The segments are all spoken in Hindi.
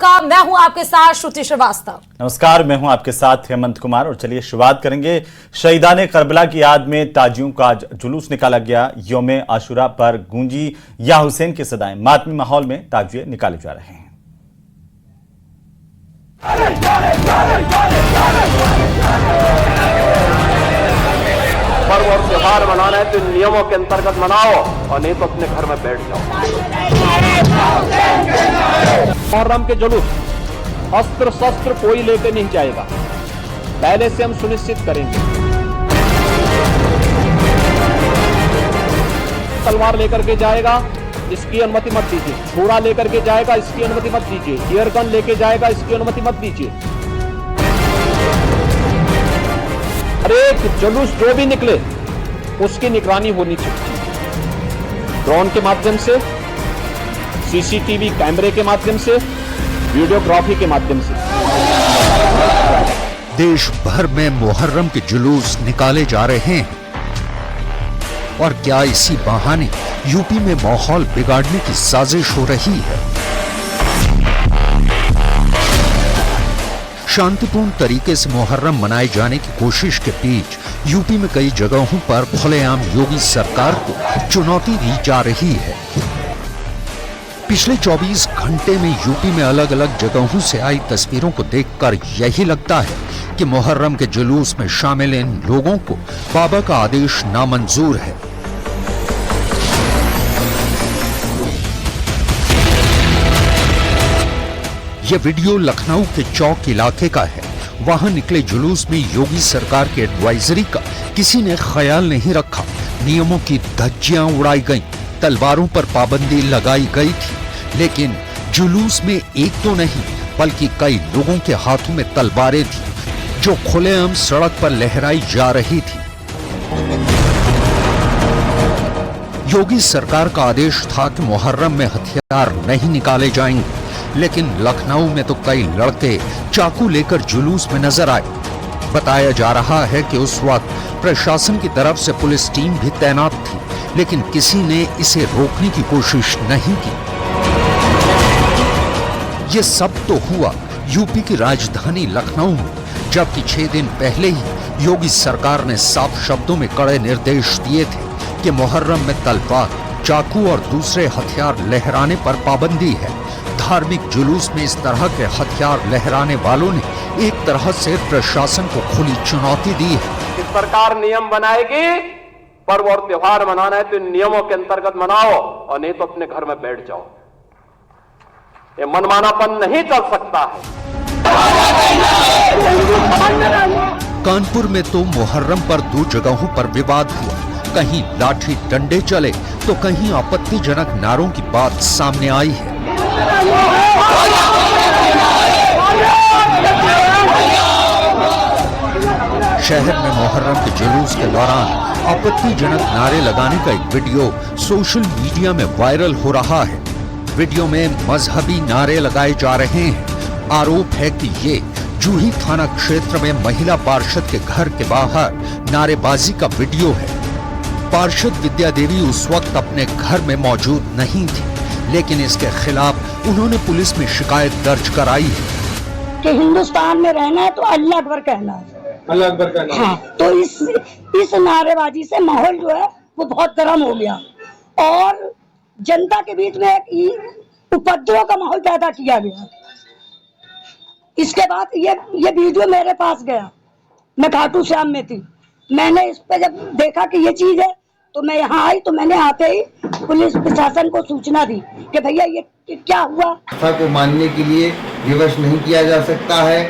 का। मैं हूं आपके साथ श्रुति श्रीवास्तव। नमस्कार, मैं हूं आपके साथ हेमंत कुमार। और चलिए शुरुआत करेंगे। शहीदाने करबला की याद में ताजियों का आज जुलूस निकाला गया। यौमे आशुरा पर गूंजी या हुसैन की सदाएं। मातमी माहौल में ताजिए निकाले जा रहे हैं। पर्व और त्योहार मनाना है तो इन नियमों के अंतर्गत मनाओ, और नहीं तो अपने घर में बैठ जाओ। मुहर्रम के जुलूस अस्त्र शस्त्र कोई लेकर नहीं जाएगा, पहले से हम सुनिश्चित करेंगे। तलवार लेकर के जाएगा, इसकी अनुमति मत दीजिए। छुरा लेकर के जाएगा, इसकी अनुमति मत दीजिए। एयर गन लेके जाएगा, इसकी अनुमति मत दीजिए। हर एक जुलूस जो भी निकले उसकी निगरानी होनी चाहिए। ड्रोन के माध्यम से, सीसीटीवी कैमरे के माध्यम से, वीडियोग्राफी के माध्यम से। देश भर में मुहर्रम के जुलूस निकाले जा रहे हैं और क्या इसी बहाने यूपी में माहौल बिगाड़ने की साजिश हो रही है? शांतिपूर्ण तरीके से मुहर्रम मनाए जाने की कोशिश के बीच यूपी में कई जगहों पर खुलेआम योगी सरकार को चुनौती दी जा रही है। पिछले 24 घंटे में यूपी में अलग अलग जगहों से आई तस्वीरों को देखकर यही लगता है कि मुहर्रम के जुलूस में शामिल इन लोगों को बाबा का आदेश नामंजूर है। यह वीडियो लखनऊ के चौक इलाके का है। वहां निकले जुलूस में योगी सरकार के एडवाइजरी का किसी ने ख्याल नहीं रखा। नियमों की धज्जियां उड़ाई गईं, तलवारों पर पाबंदी लगाई गई थी, लेकिन जुलूस में एक तो नहीं बल्कि कई लोगों के हाथों में तलवारें थी जो खुलेआम सड़क पर लहराई जा रही थी। योगी सरकार का आदेश था कि मुहर्रम में हथियार नहीं निकाले जाएंगे, लेकिन लखनऊ में तो कई लड़के चाकू लेकर जुलूस में नजर आए। बताया जा रहा है कि उस वक्त प्रशासन की तरफ से पुलिस टीम भी तैनात थी, लेकिन किसी ने इसे रोकने की कोशिश नहीं की। ये सब तो हुआ यूपी की राजधानी लखनऊ में, जबकि 6 दिन पहले ही योगी सरकार ने साफ शब्दों में कड़े निर्देश दिए थे कि मुहर्रम में तलवार, चाकू और दूसरे हथियार लहराने पर पाबंदी है। धार्मिक जुलूस में इस तरह के हथियार लहराने वालों ने एक तरह से प्रशासन को खुली चुनौती दी है। इस सरकार नियम बनाएगी, पर्व और त्योहार मनाना है तो इन नियमों के अंतर्गत मनाओ, और नहीं तो अपने घर में बैठ जाओ। ये मनमानापन नहीं चल सकता है। कानपुर में तो मुहर्रम पर 2 जगहों पर विवाद हुआ। कहीं लाठी डंडे चले तो कहीं आपत्तिजनक नारों की बात सामने आई है। शहर में मुहर्रम के जुलूस के दौरान आपत्तिजनक नारे लगाने का एक वीडियो सोशल मीडिया में वायरल हो रहा है। वीडियो में मजहबी नारे लगाए जा रहे हैं। आरोप है कि ये जूही थाना क्षेत्र में महिला पार्षद के घर के बाहर नारेबाजी का वीडियो है। पार्षद विद्या देवी उस वक्त अपने घर में मौजूद नहीं थी, लेकिन इसके खिलाफ उन्होंने पुलिस में शिकायत दर्ज कराई है कि हिंदुस्तान में रहना है तो अल्लाह अकबर कहना है। अल्लाह अकबर कहना है। हाँ, तो इस नारेबाजी से माहौल जो है वो बहुत गर्म हो गया और जनता के बीच में एक उपद्रव का माहौल पैदा किया गया। इसके बाद ये वीडियो मेरे पास गया, मैं खाटू श्याम में थी। मैंने इस पे जब देखा कि ये चीज है तो मैं यहाँ आई, तो मैंने आते ही पुलिस प्रशासन को सूचना दी कि भैया ये क्या हुआ। आस्था को मानने के लिए विवश नहीं किया जा सकता है।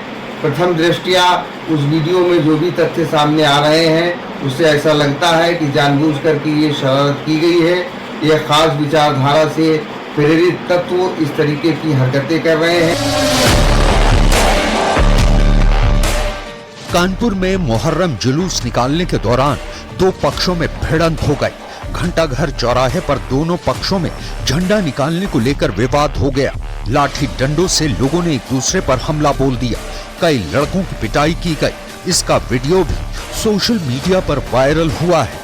प्रथम दृष्टया उस वीडियो में जो भी तथ्य सामने आ रहे हैं उससे ऐसा लगता है कि जानबूझकर के ये शरारत की गई है। यह खास विचारधारा से प्रेरित तत्व इस तरीके की हरकतें कर रहे हैं। कानपुर में मुहर्रम जुलूस निकालने के दौरान 2 पक्षों में भिड़ंत हो गई। घंटाघर चौराहे पर दोनों पक्षों में झंडा निकालने को लेकर विवाद हो गया। लाठी डंडों से लोगों ने एक दूसरे पर हमला बोल दिया। कई लड़कों की पिटाई की गई। इसका वीडियो भी सोशल मीडिया पर वायरल हुआ है।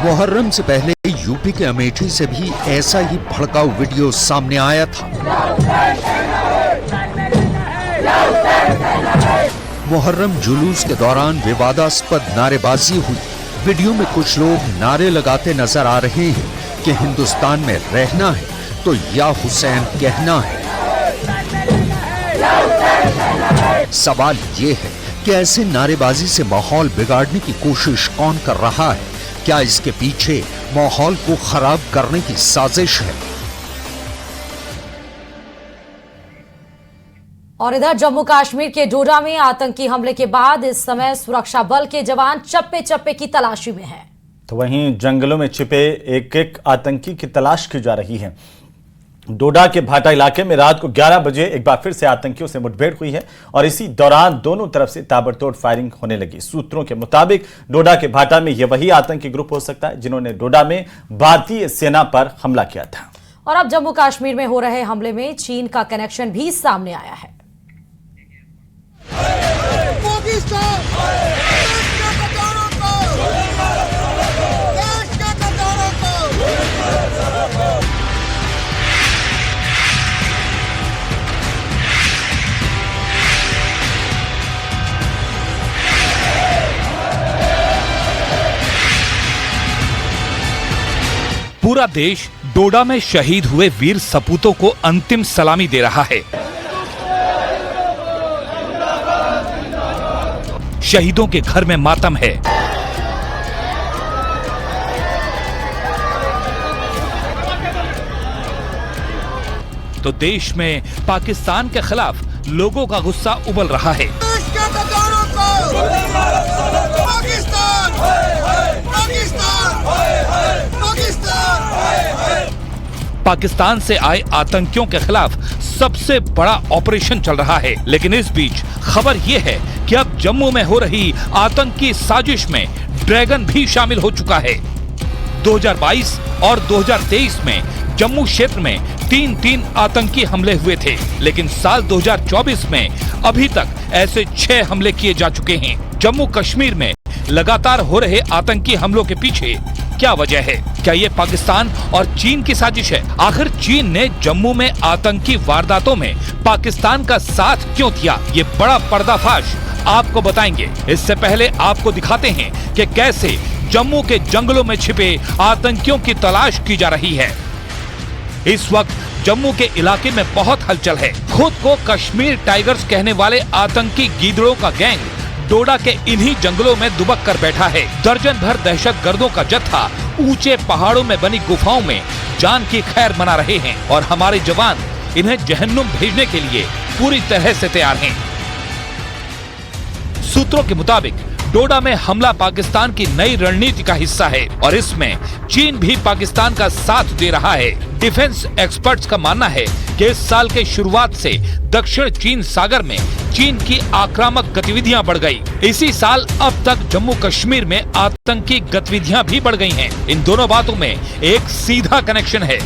मुहर्रम से पहले यूपी के अमेठी से भी ऐसा ही भड़काऊ वीडियो सामने आया था। मुहर्रम जुलूस के दौरान विवादास्पद नारेबाजी हुई। वीडियो में कुछ लोग नारे लगाते नजर आ रहे हैं कि हिंदुस्तान में रहना है तो या हुसैन कहना है। सवाल ये है कि ऐसे नारेबाजी से माहौल बिगाड़ने की कोशिश कौन कर रहा है? क्या इसके पीछे माहौल को खराब करने की साजिश है? और इधर जम्मू कश्मीर के डोडा में आतंकी हमले के बाद इस समय सुरक्षा बल के जवान चप्पे चप्पे की तलाशी में हैं। तो वहीं जंगलों में छिपे एक एक आतंकी की तलाश की जा रही है। डोडा के भाटा इलाके में रात को 11 बजे एक बार फिर से आतंकियों से मुठभेड़ हुई है और इसी दौरान दोनों तरफ से ताबड़तोड़ फायरिंग होने लगी। सूत्रों के मुताबिक डोडा के भाटा में यह वही आतंकी ग्रुप हो सकता है जिन्होंने डोडा में भारतीय सेना पर हमला किया था। और अब जम्मू कश्मीर में हो रहे हमले में चीन का कनेक्शन भी सामने आया है। पूरा देश डोडा में शहीद हुए वीर सपूतों को अंतिम सलामी दे रहा है। शहीदों के घर में मातम है। तो देश में पाकिस्तान के खिलाफ लोगों का गुस्सा उबल रहा है। पाकिस्तान से आए आतंकियों के खिलाफ सबसे बड़ा ऑपरेशन चल रहा है। लेकिन इस बीच खबर यह है कि अब जम्मू में हो रही आतंकी साजिश में ड्रैगन भी शामिल हो चुका है। 2022 और 2023 में जम्मू क्षेत्र में 3 आतंकी हमले हुए थे, लेकिन साल 2024 में अभी तक ऐसे 6 हमले किए जा चुके हैं। जम्मू कश्मीर में लगातार हो रहे आतंकी हमलों के पीछे क्या वजह है? क्या ये पाकिस्तान और चीन की साजिश है? आखिर चीन ने जम्मू में आतंकी वारदातों में पाकिस्तान का साथ क्यों दिया? ये बड़ा पर्दाफाश आपको बताएंगे। इससे पहले आपको दिखाते हैं कि कैसे जम्मू के जंगलों में छिपे आतंकियों की तलाश की जा रही है। इस वक्त जम्मू के इलाके में बहुत हलचल है। खुद को कश्मीर टाइगर्स कहने वाले आतंकी गीदड़ों का गैंग डोडा के इन्हीं जंगलों में दुबक कर बैठा है। दर्जन भर दहशतगर्दों का जत्था ऊंचे पहाड़ों में बनी गुफाओं में जान की खैर मना रहे हैं और हमारे जवान इन्हें जहन्नुम भेजने के लिए पूरी तरह से तैयार हैं। सूत्रों के मुताबिक डोडा में हमला पाकिस्तान की नई रणनीति का हिस्सा है और इसमें चीन भी पाकिस्तान का साथ दे रहा है। डिफेंस एक्सपर्ट्स का मानना है कि इस साल के शुरुआत से दक्षिण चीन सागर में चीन की आक्रामक गतिविधियां बढ़ गई। इसी साल अब तक जम्मू कश्मीर में आतंकी गतिविधियां भी बढ़ गई हैं। इन दोनों बातों में एक सीधा कनेक्शन है।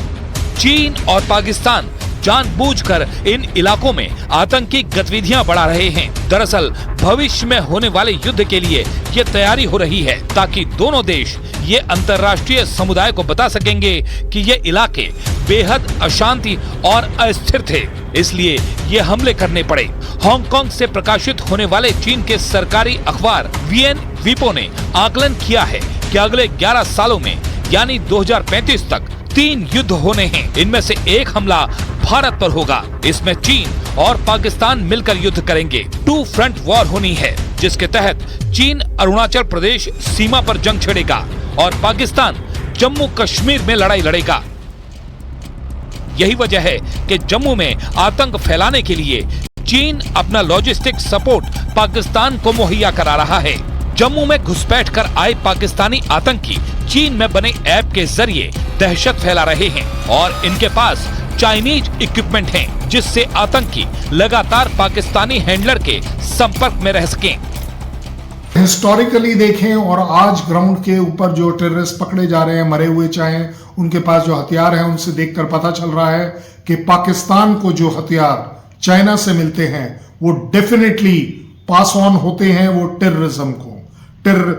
चीन और पाकिस्तान जानबूझकर इन इलाकों में आतंकी गतिविधियां बढ़ा रहे हैं। दरअसल भविष्य में होने वाले युद्ध के लिए ये तैयारी हो रही है ताकि दोनों देश ये अंतर्राष्ट्रीय समुदाय को बता सकेंगे कि ये इलाके बेहद अशांति और अस्थिर थे, इसलिए ये हमले करने पड़े। हांगकांग से प्रकाशित होने वाले चीन के सरकारी अखबार वीएन वीपो ने आकलन किया है कि अगले 11 सालों में यानी 2035 तक 3 युद्ध होने हैं। इनमें से एक हमला भारत पर होगा। इसमें चीन और पाकिस्तान मिलकर युद्ध करेंगे। 2 फ्रंट वॉर होनी है, जिसके तहत चीन अरुणाचल प्रदेश सीमा पर जंग छेड़ेगा और पाकिस्तान जम्मू कश्मीर में लड़ाई लड़ेगा। यही वजह है कि जम्मू में आतंक फैलाने के लिए चीन अपना लॉजिस्टिक सपोर्ट पाकिस्तान को मुहैया करा रहा है। जम्मू में घुसपैठ कर आए पाकिस्तानी आतंकी चीन में बने ऐप के जरिए दहशत फैला रहे हैं और इनके पास चाइनीज इक्विपमेंट हैं, जिससे आतंकी लगातार पाकिस्तानी हैंडलर के संपर्क में रह सकें। हिस्टोरिकली देखें और आज ग्राउंड के ऊपर जो टेररिस्ट पकड़े जा रहे हैं, मरे हुए चाहे, उनके पास जो हथियार हैं, उनसे देखकर पता चल रहा है कि पाकिस्तान को जो हथियार चाइना से मिलते हैं वो डेफिनेटली पास ऑन होते हैं वो टेररिज्म को, टेरर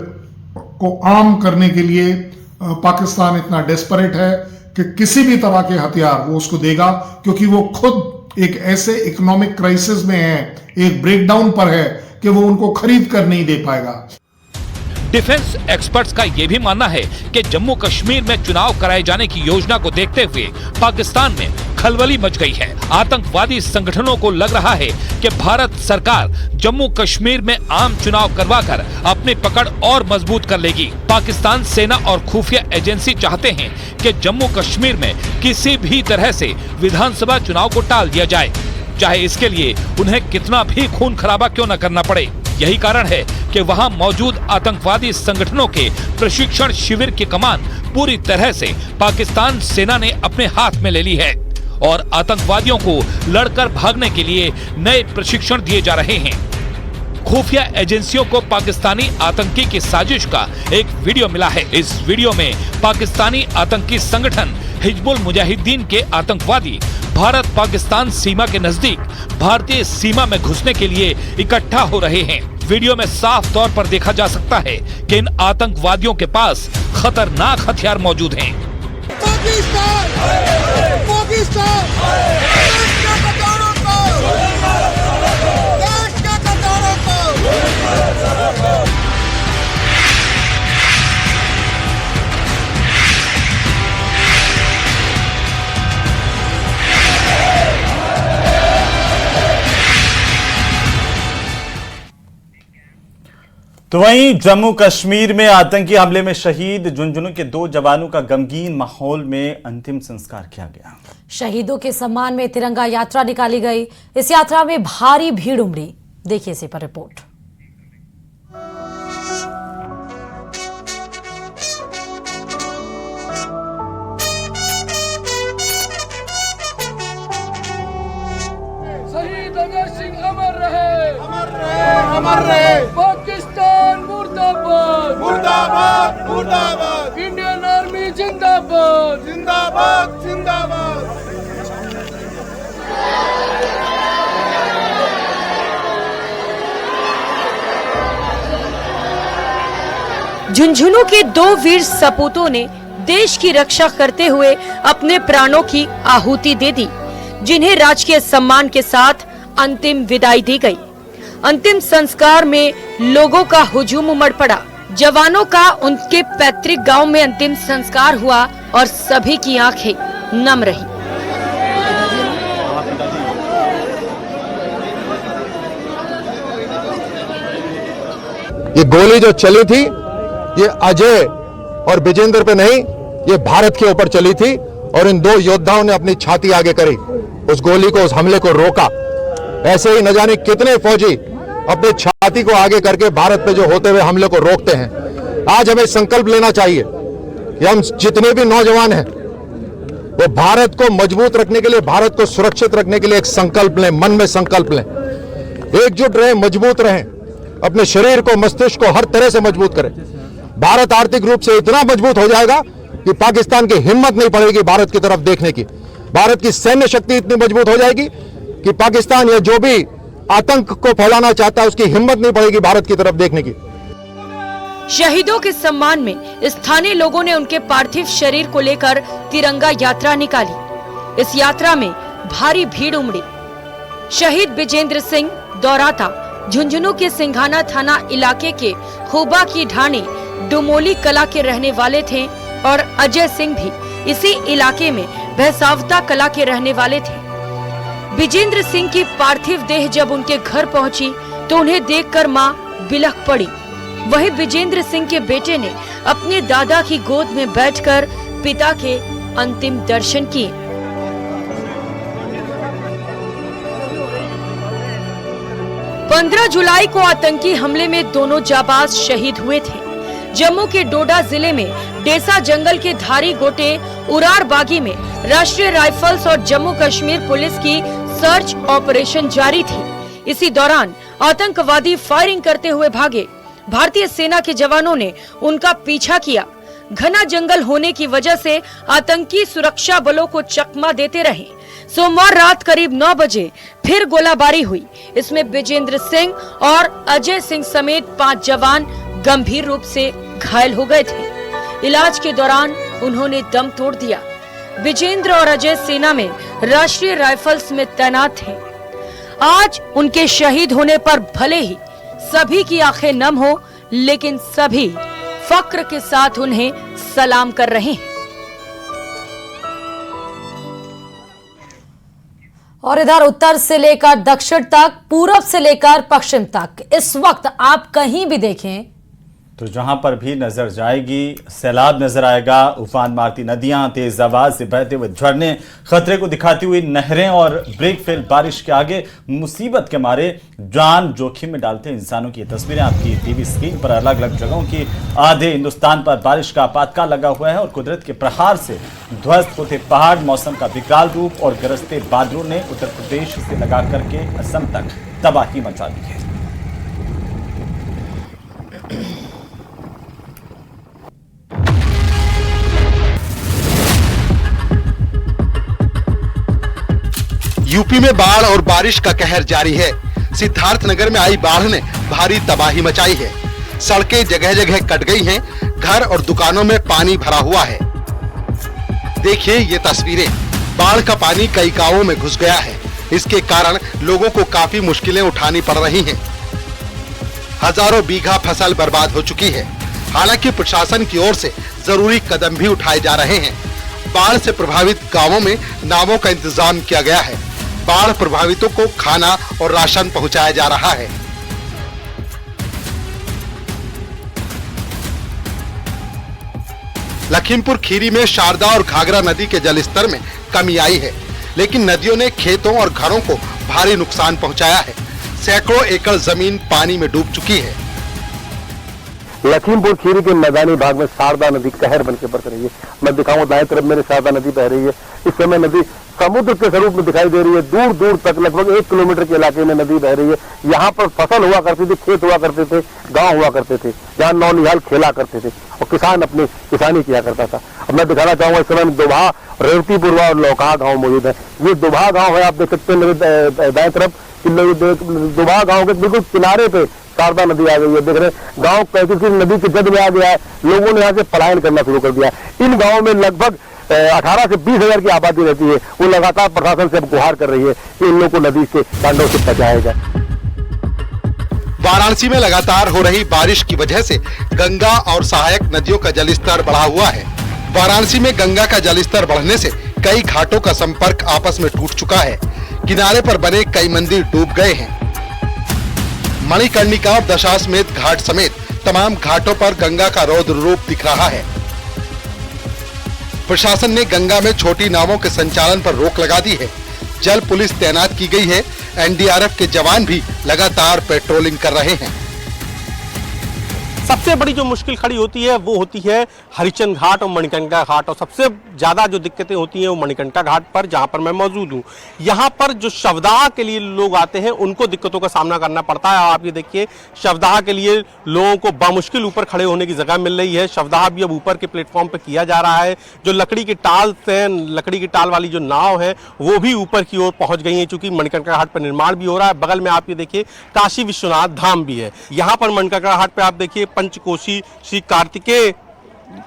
को आर्म करने के लिए, पाकिस्तान इतना डेस्परेट है कि किसी भी तरह के हथियार वो उसको देगा, क्योंकि वो खुद एक ऐसे इकोनॉमिक क्राइसिस में है, एक ब्रेकडाउन पर है कि वो उनको खरीद कर नहीं दे पाएगा। डिफेंस एक्सपर्ट्स का यह भी मानना है कि जम्मू कश्मीर में चुनाव कराए जाने की योजना को देखते हुए पाकिस्तान में खलबली मच गई है। आतंकवादी संगठनों को लग रहा है कि भारत सरकार जम्मू कश्मीर में आम चुनाव करवाकर अपनी पकड़ और मजबूत कर लेगी। पाकिस्तान सेना और खुफिया एजेंसी चाहते हैं कि जम्मू कश्मीर में किसी भी तरह से विधानसभा चुनाव को टाल दिया जाए, चाहे इसके लिए उन्हें कितना भी खून खराबा क्यों न करना पड़े। यही कारण है कि वहां मौजूद आतंकवादी संगठनों के प्रशिक्षण शिविर की कमान पूरी तरह से पाकिस्तान सेना ने अपने हाथ में ले ली है और आतंकवादियों को लड़कर भागने के लिए नए प्रशिक्षण दिए जा रहे हैं। खुफिया एजेंसियों को पाकिस्तानी आतंकी की साजिश का एक वीडियो मिला है। इस वीडियो में पाकिस्तानी आतंकी संगठन हिजबुल मुजाहिदीन के आतंकवादी भारत पाकिस्तान सीमा के नजदीक भारतीय सीमा में घुसने के लिए इकट्ठा हो रहे हैं। वीडियो में साफ तौर पर देखा जा सकता है कि इन आतंकवादियों के पास खतरनाक हथियार मौजूद हैं। तो वहीं जम्मू कश्मीर में आतंकी हमले में शहीद झुंझुनू के 2 जवानों का गमगीन माहौल में अंतिम संस्कार किया गया। शहीदों के सम्मान में तिरंगा यात्रा निकाली गई। इस यात्रा में भारी भीड़ उमड़ी। देखिए इसी पर रिपोर्ट। शहीद अजय सिंह अमर रहे, अमर रहे, अमर रहे। पाकिस्तान मुर्दाबाद, मुर्दाबाद, मुर्दाबाद। इंडियन आर्मी जिंदाबाद, जिंदाबाद, जिंदाबाद। झुंझुनू के 2 वीर सपूतों ने देश की रक्षा करते हुए अपने प्राणों की आहुति दे दी, जिन्हें राजकीय सम्मान के साथ अंतिम विदाई दी गई। अंतिम संस्कार में लोगों का हुजूम उमड़ पड़ा। जवानों का उनके पैतृक गांव में अंतिम संस्कार हुआ और सभी की आंखें नम रही। ये गोली जो चली थी ये अजय और विजेंद्र पे नहीं, ये भारत के ऊपर चली थी और इन 2 योद्धाओं ने अपनी छाती आगे करी, उस गोली को, उस हमले को रोका। ऐसे ही न जाने कितने फौजी अपने छाती को आगे करके भारत पे जो होते हुए हमले को रोकते हैं। आज हमें संकल्प लेना चाहिए कि हम जितने भी नौजवान हैं वो भारत को मजबूत रखने के लिए, भारत को सुरक्षित रखने के लिए एक संकल्प लें, मन में संकल्प लें, एकजुट रहें, मजबूत रहें, अपने शरीर को, मस्तिष्क को हर तरह से मजबूत करें। भारत आर्थिक रूप से इतना मजबूत हो जाएगा कि पाकिस्तान की हिम्मत नहीं पड़ेगी भारत की तरफ देखने की। भारत की सैन्य शक्ति इतनी मजबूत हो जाएगी कि पाकिस्तान या जो भी आतंक को फैलाना चाहता है उसकी हिम्मत नहीं पड़ेगी भारत की तरफ देखने की। शहीदों के सम्मान में स्थानीय लोगों ने उनके पार्थिव शरीर को लेकर तिरंगा यात्रा निकाली। इस यात्रा में भारी भीड़ उमड़ी। शहीद विजेंद्र सिंह दौराता झुंझुनू के सिंघाना थाना इलाके के खूबा की ढाणी डुमोली कला के रहने वाले थे और अजय सिंह भी इसी इलाके में भैसावता कला के रहने वाले थे। विजेंद्र सिंह की पार्थिव देह जब उनके घर पहुंची तो उन्हें देखकर मां बिलख पड़ी। वहीं विजेंद्र सिंह के बेटे ने अपने दादा की गोद में बैठकर पिता के अंतिम दर्शन किए। पंद्रह जुलाई को आतंकी हमले में दोनों जाबाज शहीद हुए थे। जम्मू के डोडा जिले में डेसा जंगल के धारी गोटे उरार बागी में राष्ट्रीय राइफल्स और जम्मू कश्मीर पुलिस की सर्च ऑपरेशन जारी थी। इसी दौरान आतंकवादी फायरिंग करते हुए भागे। भारतीय सेना के जवानों ने उनका पीछा किया। घना जंगल होने की वजह से आतंकी सुरक्षा बलों को चकमा देते रहे। सोमवार रात करीब 9 बजे फिर गोलाबारी हुई। इसमें विजेंद्र सिंह और अजय सिंह समेत 5 जवान गंभीर रूप से घायल हो गए थे। इलाज के दौरान उन्होंने दम तोड़ दिया। विजेंद्र और अजय सेना में राष्ट्रीय राइफल्स में तैनात थे। आज उनके शहीद होने पर भले ही सभी की आंखें नम हो, लेकिन सभी फक्र के साथ उन्हें सलाम कर रहे हैं। और इधर उत्तर से लेकर दक्षिण तक, पूरब से लेकर पश्चिम तक इस वक्त आप कहीं भी देखें तो जहां पर भी नजर जाएगी सैलाब नजर आएगा। उफान मारती नदियां, तेज आवाज से बहते हुए झरने, खतरे को दिखाती हुई नहरें और ब्रेक फेल बारिश के आगे मुसीबत के मारे जान जोखिम में डालते इंसानों की तस्वीरें आपकी टीवी स्क्रीन पर अलग अलग जगहों की। आधे हिंदुस्तान पर बारिश का आपातकाल लगा हुआ है और कुदरत के प्रहार से ध्वस्त होते पहाड़, मौसम का विकराल रूप और गरजते बादलों ने उत्तर प्रदेश से लगा करके असम तक तबाही मचा दी है। यूपी में बाढ़ और बारिश का कहर जारी है। सिद्धार्थनगर में आई बाढ़ ने भारी तबाही मचाई है। सड़कें जगह जगह कट गई हैं, घर और दुकानों में पानी भरा हुआ है। देखिए ये तस्वीरें। बाढ़ का पानी कई गांवों में घुस गया है। इसके कारण लोगों को काफी मुश्किलें उठानी पड़ रही हैं। हजारों बीघा फसल बर्बाद हो चुकी है। हालांकि प्रशासन की ओर से जरूरी कदम भी उठाए जा रहे हैं। बाढ़ से प्रभावित गांवों में नावों का इंतजाम किया गया है। बाढ़ प्रभावितों को खाना और राशन पहुंचाया जा रहा है। लखीमपुर खीरी में शारदा और घाघरा नदी के जलस्तर में कमी आई है, लेकिन नदियों ने खेतों और घरों को भारी नुकसान पहुंचाया है। सैकड़ों एकड़ जमीन पानी में डूब चुकी है। लखीमपुर खीरी के मैदानी भाग में शारदा नदी कहर बनकर बरस रही है। मैं दिखाऊं, दाएं तरफ मेरे शारदा नदी बह रही है। इस समय नदी समुद्र के स्वरूप में दिखाई दे रही है। दूर दूर तक लगभग 1 किलोमीटर के इलाके में नदी बह रही है। यहाँ पर फसल हुआ करती थी, खेत हुआ करते थे, गांव हुआ करते थे, जहाँ नौनिहाल खेला करते थे और किसान अपनी किसानी किया करता था। अब मैं दिखाना चाहूंगा, इस समय दुबहा, रेवतीपुरवा और लौका गाँव मौजूद है। ये दुबहा गाँव है, आप देख सकते हैं दाएं तरफ। दुबहा गाँव के बिल्कुल किनारे पे शारदा नदी आ गई है। देख रहे गाँव कैसे नदी के जद में आ गया है। लोगों ने यहाँ से पलायन करना शुरू कर दिया है। इन गाँवों में लगभग 18 से 20 हजार की आबादी रहती है। वो लगातार प्रशासन से गुहार कर रही है कि इन लोगों को नदी से तांडव से बचाया जाए। वाराणसी में लगातार हो रही बारिश की वजह से गंगा और सहायक नदियों का जलस्तर बढ़ा हुआ है। वाराणसी में गंगा का जलस्तर बढ़ने से कई घाटों का संपर्क आपस में टूट चुका है। किनारे पर बने कई मंदिर डूब गए हैं। मणिकर्णिका और दशाश्वमेध घाट समेत तमाम घाटों पर गंगा का रौद्र रूप दिख रहा है। प्रशासन ने गंगा में छोटी नावों के संचालन पर रोक लगा दी है। जल पुलिस तैनात की गई है। एनडीआरएफ के जवान भी लगातार पेट्रोलिंग कर रहे हैं। सबसे बड़ी जो मुश्किल खड़ी होती है वो होती है हरिचंद घाट और मणिकर्णिका घाट, और सबसे ज़्यादा जो दिक्कतें होती हैं वो मणिकर्णिका घाट पर, जहां पर मैं मौजूद हूं। यहां पर जो शवदाह के लिए लोग आते हैं उनको दिक्कतों का सामना करना पड़ता है। आप ये देखिए, शवदाह के लिए लोगों को बामुश्किल ऊपर खड़े होने की जगह मिल रही है। शवदाह भी अब ऊपर के प्लेटफॉर्म पर किया जा रहा है। जो लकड़ी की टाल से, लकड़ी की टाल वाली जो नाव है वो भी ऊपर की ओर पहुंच गई है, चूंकि मणिकर्णिका घाट पर निर्माण भी हो रहा है। बगल में आप ये देखिए काशी विश्वनाथ धाम भी है। यहाँ पर मणिकर्णिका घाट पर आप देखिए पंचकोशी श्री कार्तिकेय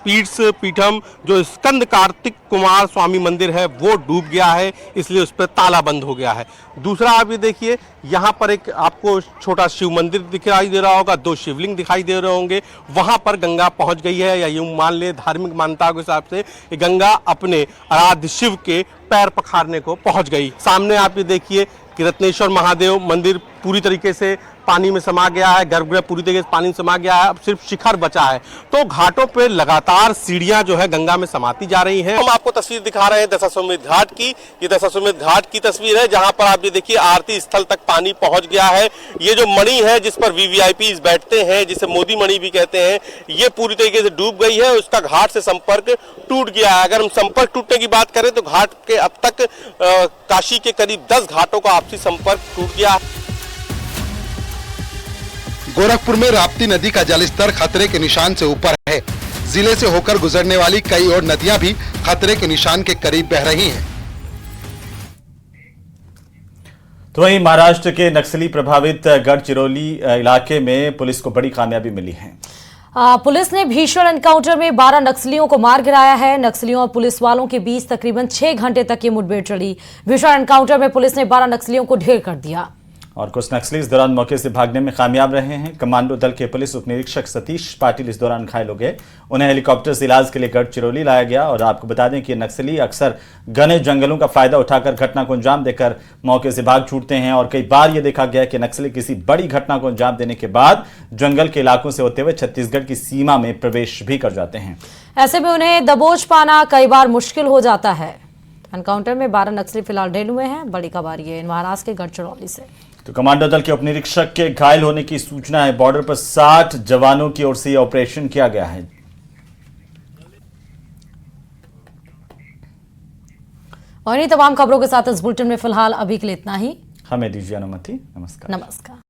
पीठम जो स्कंद कार्तिक कुमार स्वामी मंदिर है वो डूब गया है, इसलिए उस पर ताला बंद हो गया है। दूसरा आप ये देखिए, यहाँ पर एक आपको छोटा शिव मंदिर दिखाई दे रहा होगा, 2 शिवलिंग दिखाई दे रहे होंगे। वहां पर गंगा पहुंच गई है, या यूं मान ले धार्मिक मान्यता के हिसाब से गंगा अपने आराध्य शिव के पैर पखारने को पहुंच गई। सामने आप ये देखिए कि रत्नेश्वर महादेव मंदिर पूरी तरीके से पानी में समा गया है, गर्भगृह पूरी तरीके से पानी में समा गया है। अब सिर्फ शिखर बचा है। तो घाटों पे लगातार सीढ़ियां जो है गंगा में समाती जा रही हैं। हम आपको तस्वीर दिखा रहे हैं दशाश्वमेध घाट की। ये दशाश्वमेध घाट की तस्वीर है, जहां पर आप ये देखिए आरती स्थल तक पानी पहुंच गया है। ये जो मणि है जिस पर वीवीआईपी बैठते हैं, जिसे मोदी मणि भी कहते हैं, ये पूरी तरीके से डूब गई है। उसका घाट से संपर्क टूट गया है। अगर हम संपर्क टूटने की बात करें तो घाट के अब तक काशी के करीब 10 घाटों का आपसी संपर्क टूट गया है। गोरखपुर में राप्ती नदी का जलस्तर खतरे के निशान से ऊपर है। जिले से होकर गुजरने वाली कई और नदियां भी खतरे के निशान के करीब बह रही हैं। तो वहीं महाराष्ट्र के नक्सली प्रभावित गढ़चिरौली इलाके में पुलिस को बड़ी कामयाबी मिली है। पुलिस ने भीषण एनकाउंटर में 12 नक्सलियों को मार गिराया है। नक्सलियों और पुलिस वालों के बीच तकरीबन 6 घंटे तक ये मुठभेड़ चली। भीषण एनकाउंटर में पुलिस ने 12 नक्सलियों को ढेर कर दिया और कुछ नक्सली इस दौरान मौके से भागने में कामयाब रहे हैं। कमांडो दल के पुलिस उप निरीक्षक सतीश पाटिल इस दौरान घायल हो गए। उन्हें हेलीकॉप्टर से इलाज के लिए गढ़चिरौली लाया गया। और आपको बता दें कि नक्सली अक्सर घने जंगलों का फायदा उठाकर घटना को अंजाम देकर मौके से भाग छूटते हैं। और कई बार यह देखा गया कि नक्सली किसी बड़ी घटना को अंजाम देने के बाद जंगल के इलाकों से होते हुए छत्तीसगढ़ की सीमा में प्रवेश भी कर जाते हैं। ऐसे में उन्हें दबोच पाना कई बार मुश्किल हो जाता है। एनकाउंटर में 12 नक्सली फिलहाल ढेर हुए हैं। बड़ी खबर ये महाराष्ट्र के गढ़चिरौली से। तो कमांडो दल के उप निरीक्षक के घायल होने की सूचना है। बॉर्डर पर 60 जवानों की ओर से यह ऑपरेशन किया गया है। और इन तमाम खबरों के साथ इस बुलेटिन में फिलहाल अभी के लिए इतना ही। हमें दीजिए अनुमति। नमस्कार।